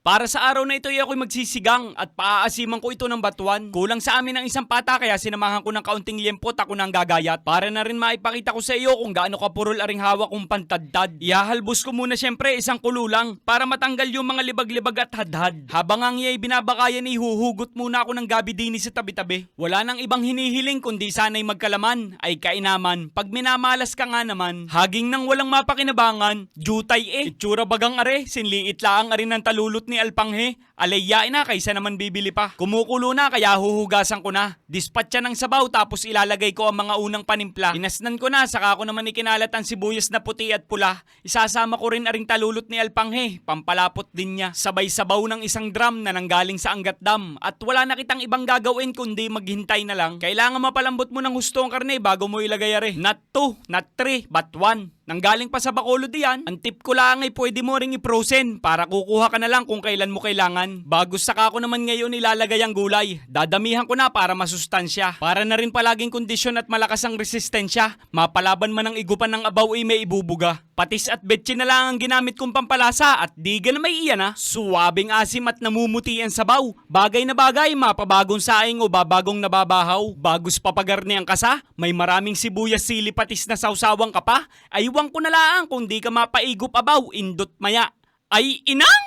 Para sa araw na ito ay ako'y magsisigang at paaasiman ko ito ng batuan. Kulang sa amin ng isang pata kaya sinamahan ko ng kaunting liyempot ako nang gagayat. Para na rin maipakita ko sa iyo kung gaano kapurol aring hawak kong pantadtad. Ihahalbos ko muna syempre isang kululang para matanggal yung mga libag-libag at hadhad. Habang ang iya'y binabakayan ihuhugot muna ako ng gabi dini sa tabi-tabi. Wala nang ibang hinihiling kundi sana'y magkalaman ay kainaman. Pag minamalas ka nga naman, haging nang walang mapakinabangan, jutay itsura bagang are, sinliit laang arin ng talulot ni Alpanghe. Alayyain na kaysa naman bibili pa. Kumukulo na kaya huhugasan ko na. Dispatcha ng sabaw tapos ilalagay ko ang mga unang panimpla. Inasnan ko na saka ko naman ikinalat ang sibuyas na puti at pula. Isasama ko rin aring talulot ni Alpanghe. Pampalapot din niya. Sabay sabaw ng isang drum na nanggaling sa Angat Dam. At wala na kitang ibang gagawin kundi maghintay na lang. Kailangan mapalambot mo ng husto ang karne bago mo ilagay are. Not 2, not 3, but 1. Nanggaling pa sa Bacolod diyan, ang tip ko lang ay pwede mo ring i-frozen para kukuha ka na lang kung kailan mo kailangan. Bago saka ko naman ngayon ilalagay ang gulay. Dadamihan ko na para masustansya. Para na rin palaging kondisyon at malakas ang resistensya. Mapalaban man ang igupan ng abaw ay may ibubuga. Patis at betchin na lang ang ginamit kong pampalasa at di na may iyan ha. Suwabing asim at namumuti ang sabaw. Bagay na bagay, mapabagong saing o babagong nababahaw. Bagos papagarni ang kasa, may maraming sibuyas sili patis na sausawang ka pa. Aywan ko na lang kung di ka mapaigop abaw, indot maya. Ay inang!